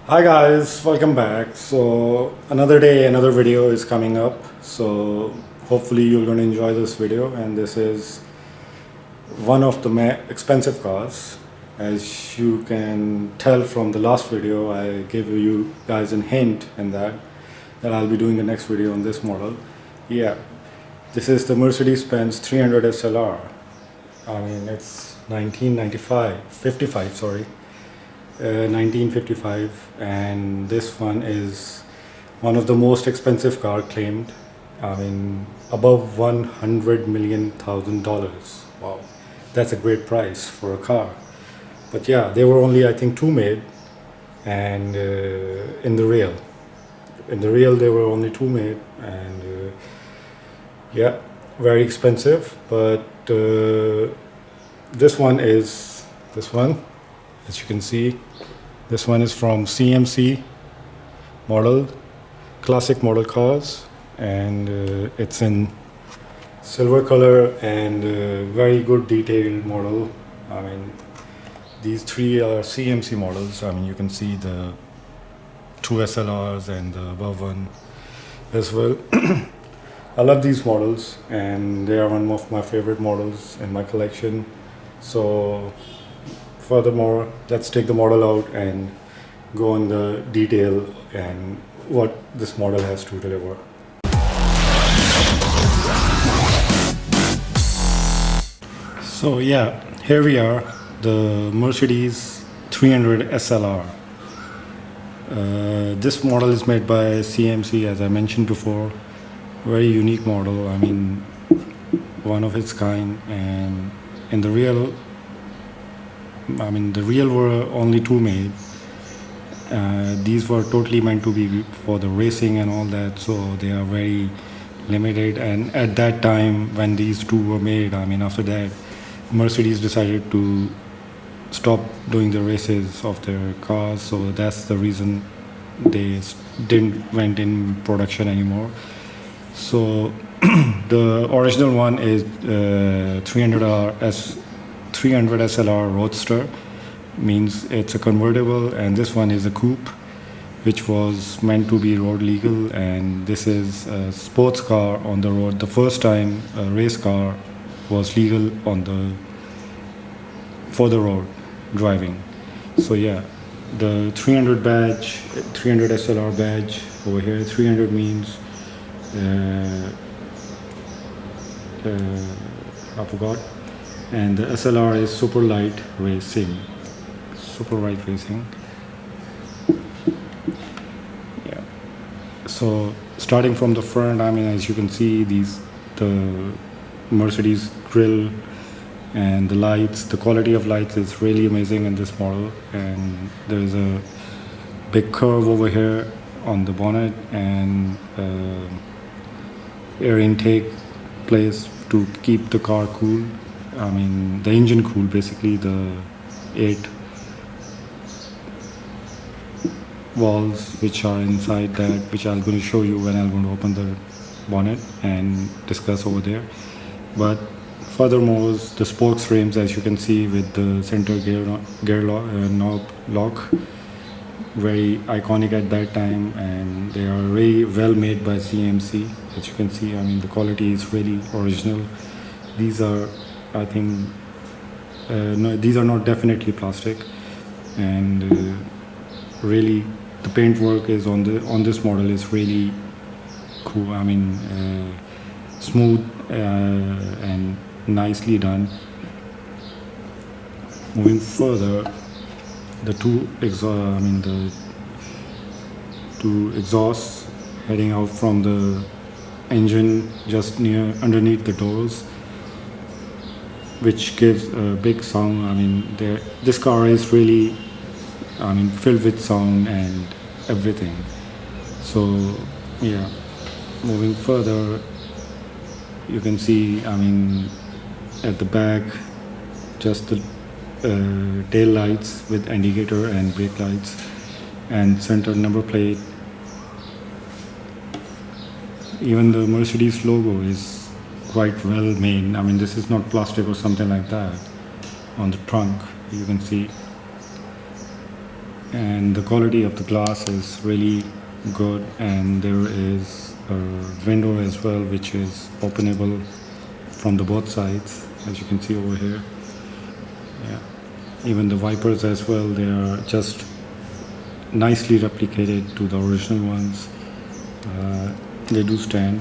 Hi guys, welcome back. So another day, another video is coming up. So hopefully you're going to enjoy this video, and this is one of the expensive cars. As you can tell from the last video, I gave you guys a hint in that I'll be doing the next video on this model. Yeah, this is the Mercedes Benz 300 SLR. I mean, it's 1955, and this one is one of the most expensive car claimed. I mean, above $100,000,000. Wow, that's a great price for a car. But yeah, there were only, I think, two made, and in the real there were only two made, and yeah, very expensive. But this one, as you can see, this one is from CMC Model, classic model cars, and it's in silver color and very good detailed model. I mean, these three are CMC models. I mean, you can see the two SLRs and the above one as well. I love these models, and they are one of my favorite models in my collection. So furthermore, let's take the model out and go on the detail and what this model has to deliver. So yeah, here we are, the Mercedes 300 SLR. This model is made by CMC, as I mentioned before. Very unique model. I mean, one of its kind. And in the real, the real were only two made. These were totally meant to be for the racing and all that, so they are very limited. And at that time when these two were made, I mean, after that, Mercedes decided to stop doing the races of their cars, so that's the reason they didn't went in production anymore. So the original one is 300 SLR Roadster, means it's a convertible, and this one is a coupe, which was meant to be road legal, and this is a sports car on the road. The first time a race car was legal for the road driving. So yeah, the 300 SLR badge over here. 300 means I forgot. And the SLR is super light racing. Yeah. So starting from the front, I mean, as you can see, the Mercedes grille and the lights, the quality of lights is really amazing in this model. And there is a big curve over here on the bonnet, and air intake place to keep the car cool. I mean, the engine cool, basically. The 8 valves which are inside that, which I'm going to show you when I'm going to open the bonnet and discuss over there. But furthermore, the spokes rims, as you can see, with the center gear knob lock, very iconic at that time, and they are very well made by CMC. As you can see, I mean, the quality is really original. These are, I think, no, these are not definitely plastic, and really the paint work is on this model is really cool. I mean, smooth and nicely done. Moving further, the two exhausts heading out from the engine just underneath the doors, which gives a big sound. I mean, this car is really, I mean, filled with sound and everything. So yeah, moving further, you can see, I mean, at the back, just the tail lights with indicator and brake lights, and center number plate. Even the Mercedes logo is quite well made. I mean, this is not plastic or something like that. On the trunk, you can see and the quality of the glass is really good, and there is a window as well which is openable from the both sides, as you can see over here. Yeah, even the wipers as well, they are just nicely replicated to the original ones. They do stand,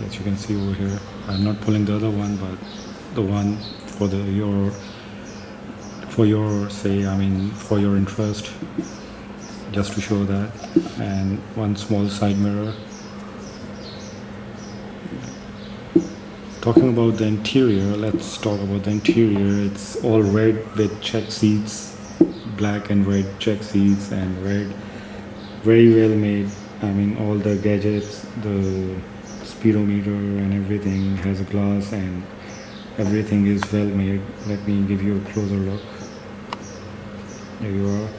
as you can see over here. I'm not pulling the other one, but the one for for your interest, just to show that. And one small side mirror. Talking about the interior, let's talk about the interior. It's all red with check seats, black and red check seats, and red, very well made. I mean, all the gadgets, the speedometer and everything has a glass, and everything is well made. Let me give you a closer look. There you are.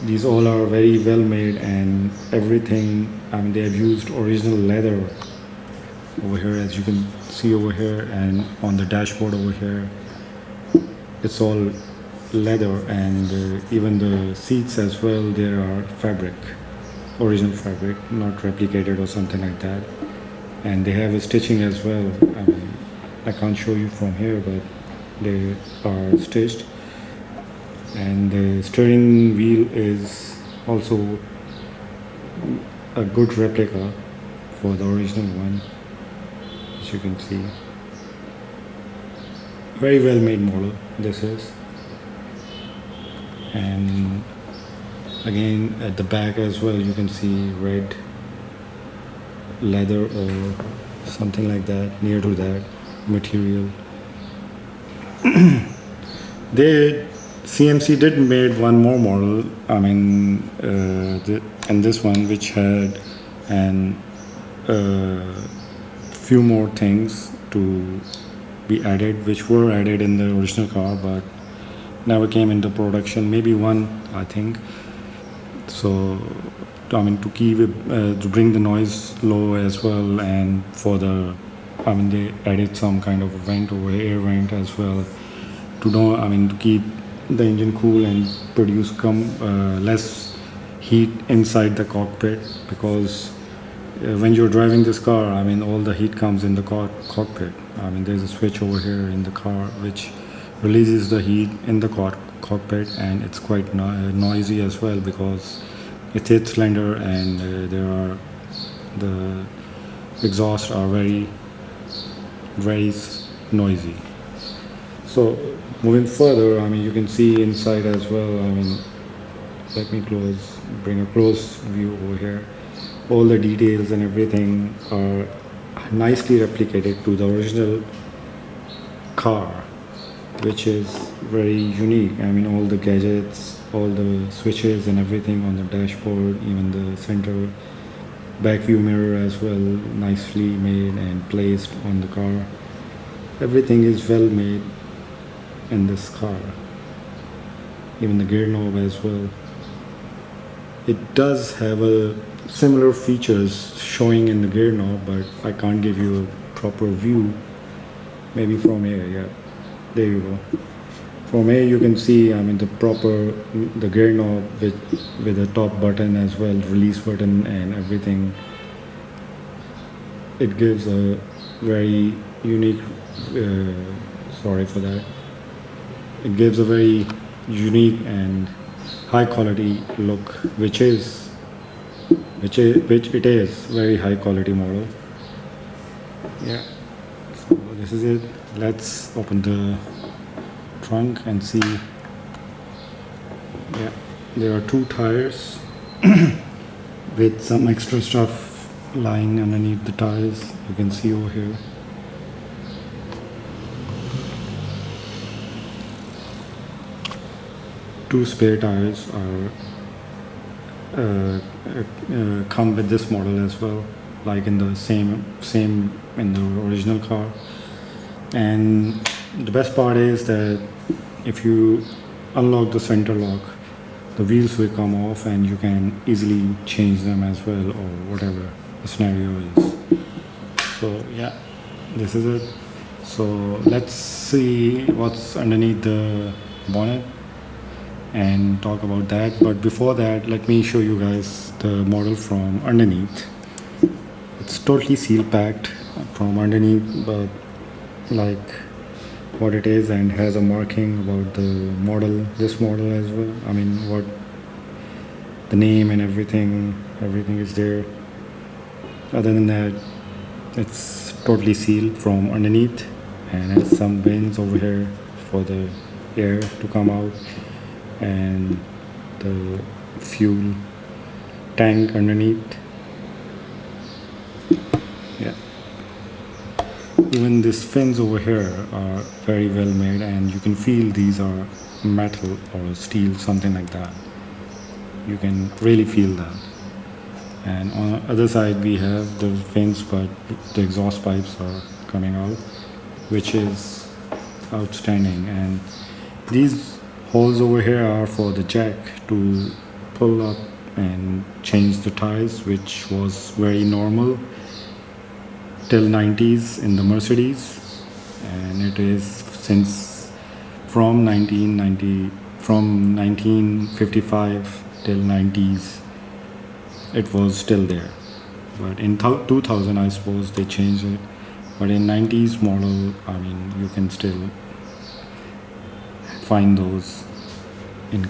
These all are very well made, and everything, I mean, they have used original leather over here, as you can see over here, and on the dashboard over here it's all leather, and even the seats as well, there are fabric, original fabric, not replicated or something like that. And they have a stitching as well. I can't show you from here, but they are stitched. And the steering wheel is also a good replica for the original one, as you can see. Very well made model this is. And again, at the back as well, you can see red leather or something like that, near to that material. CMC did made one more model, I mean, and this one, which had an few more things to be added, which were added in the original car but never came into production. Maybe one, I think. So, I mean, to keep it, to bring the noise low as well, and for the, I mean, they added some kind of a vent or air vent as well to keep the engine cool and produce less heat inside the cockpit, because when you're driving this car, I mean, all the heat comes in the cockpit. I mean, there's a switch over here in the car which releases the heat in the cockpit, and it's quite noisy as well, because it's 8-cylinder, and the exhausts are very, very noisy. So moving further, I mean, you can see inside as well. I mean, let me bring a close view over here. All the details and everything are nicely replicated to the original car, which is very unique. I mean, all the gadgets, all the switches and everything on the dashboard, even the center back view mirror as well, nicely made and placed on the car. Everything is well made in this car, even the gear knob as well. It does have a similar features showing in the gear knob, but I can't give you a proper view. Maybe from here, yeah, there you go. From here you can see, I mean, the gear knob with a top button as well, release button and everything. It gives a very unique, sorry for that. It gives a very unique and high quality look, which it is very high quality model. Yeah, so this is it. Let's open the trunk and see. Yeah, there are 2 tires with some extra stuff lying underneath the tires. You can see over here. Two spare tires are come with this model as well, like in the same in the original car. And the best part is that if you unlock the center lock, the wheels will come off and you can easily change them as well, or whatever the scenario is. So yeah, this is it. So let's see what's underneath the bonnet. and talk about that. But before that, let me show you guys the model from underneath. It's totally seal packed from underneath, but like what it is, and has a marking about the model, this model as well. I mean, what the name and everything is there. Other than that, it's totally sealed from underneath and has some vents over here for the air to come out, and the fuel tank underneath. Yeah, even these fins over here are very well made, and you can feel these are metal or steel, something like that. You can really feel that. And on the other side we have the fins, but the exhaust pipes are coming out, which is outstanding. And these holes over here are for the jack to pull up and change the tires, which was very normal till 90s in the Mercedes, and it is since from 1955 till 90s it was still there. But in 2000 I suppose they changed it, but in 90s model, I mean, you can still find those in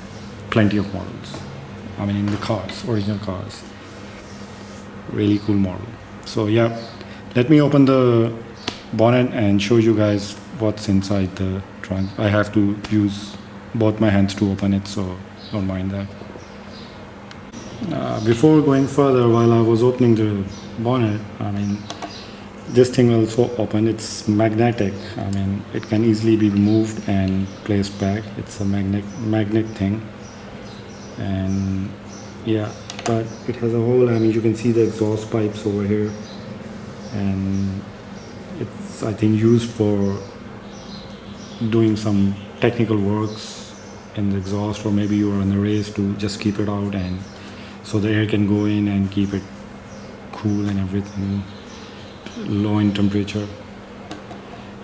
plenty of models. I mean, in the cars, original cars. Really cool model. So yeah, let me open the bonnet and show you guys what's inside the trunk. I have to use both my hands to open it, so don't mind that. Before going further, while I was opening the bonnet, I mean, this thing also open. It's magnetic. I mean, it can easily be removed and placed back. It's a magnet thing, and yeah, but it has a hole. I mean, you can see the exhaust pipes over here, and it's, I think, used for doing some technical works in the exhaust, or maybe you are in a race to just keep it out, and so the air can go in and keep it cool and everything, low in temperature.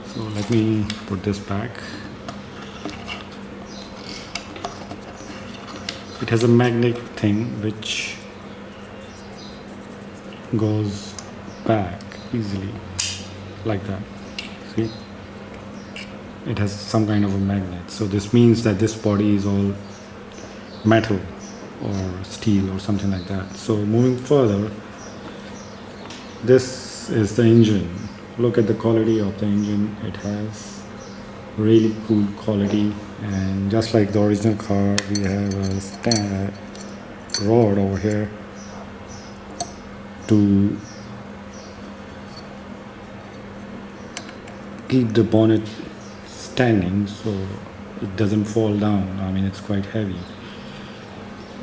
So let me put this back. It has a magnet thing which goes back easily like that. See, it has some kind of a magnet, so this means that this body is all metal or steel or something like that. So moving further, this is the engine. Look at the quality of the engine. It has really cool quality, and just like the original car, we have a rod over here to keep the bonnet standing so it doesn't fall down. I mean, it's quite heavy.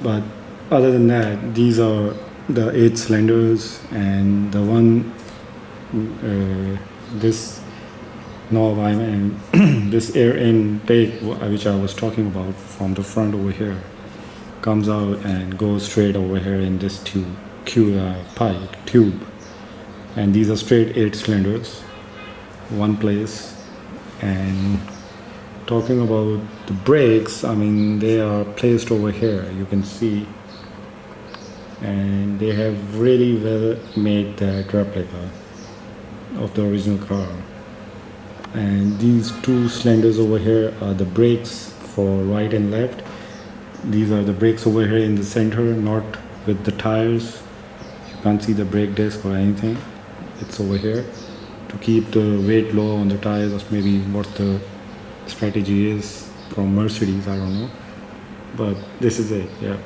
But other than that, these are the 8 cylinders, and the one this knob, I mean this air intake which I was talking about from the front over here, comes out and goes straight over here in this tube, and these are straight 8 cylinders, one place. And talking about the brakes, I mean, they are placed over here, you can see, and they have really well made that replica of the original car. And these 2 cylinders over here are the brakes for right and left. These are the brakes over here in the center, not with the tires. You can't see the brake disc or anything. It's over here to keep the weight low on the tires, or maybe what the strategy is from Mercedes, I don't know, but this is it. Yeah,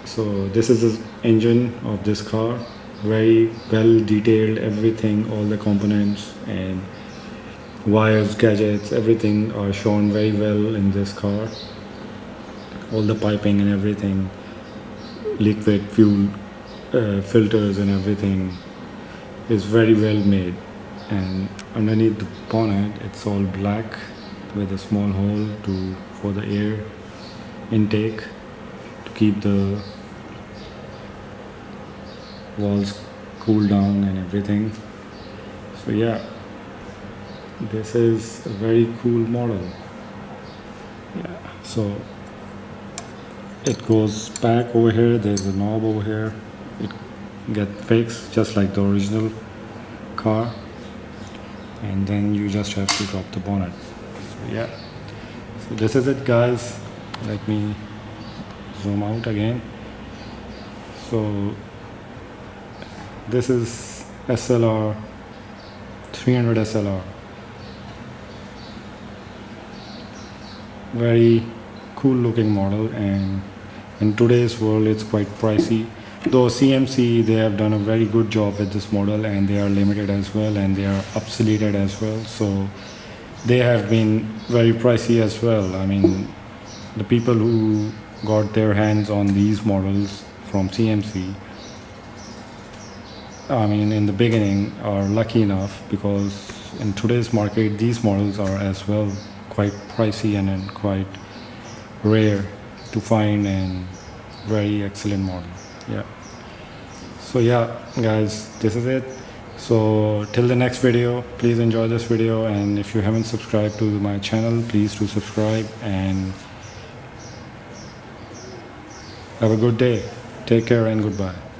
so this is the engine of this car, very well detailed, everything, all the components and wires, gadgets, everything are shown very well in this car. All the piping and everything, liquid fuel filters and everything is very well made. And underneath the bonnet, it's all black with a small hole for the air intake to keep the walls cool down and everything. So yeah, this is a very cool model. Yeah, so it goes back over here. There's a knob over here. It get fixed just like the original car, and then you just have to drop the bonnet. So yeah, so this is it, guys. Let me zoom out again. So this is SLR 300 SLR. Very cool looking model, and in today's world it's quite pricey. Though CMC, they have done a very good job with this model, and they are limited as well, and they are obsoleted as well, so they have been very pricey as well. I mean, the people who got their hands on these models from CMC, I mean, in the beginning are lucky enough, because in today's market these models are as well quite pricey and quite rare to find, and very excellent model. Yeah, so yeah guys, this is it. So till the next video, please enjoy this video, and if you haven't subscribed to my channel, please do subscribe, and have a good day. Take care and goodbye.